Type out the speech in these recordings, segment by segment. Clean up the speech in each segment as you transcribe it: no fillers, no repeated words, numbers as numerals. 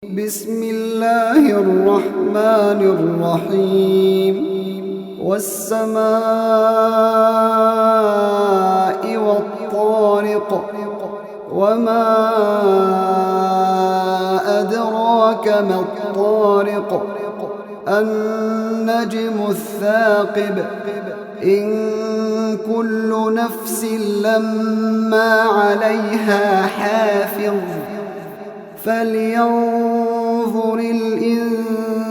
بسم الله الرحمن الرحيم والسماء والطارق وما أدراك ما الطارق النجم الثاقب إن كل نفس لما عليها حافظ فلينظر الإنسان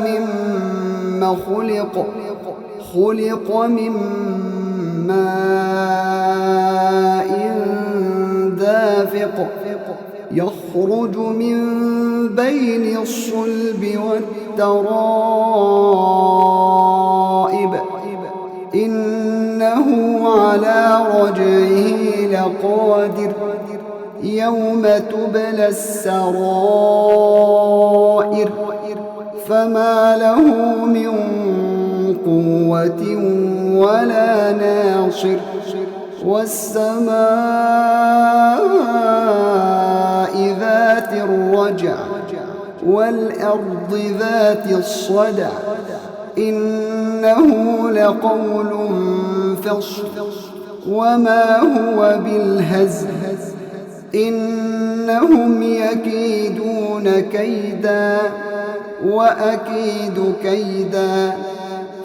مما خلق من ماء دافق يخرج من بين الصلب والترائب إنه على رجعه لقادر يوم تبلى السرائر فما له من قوة ولا ناصر والسماء ذات الرجع والأرض ذات الصدع إنه لقول فصل وما هو بالهزل إنهم يكيدون كيدا وأكيد كيدا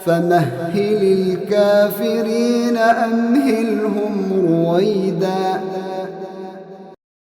فمهل الكافرين أمهلهم رويدا.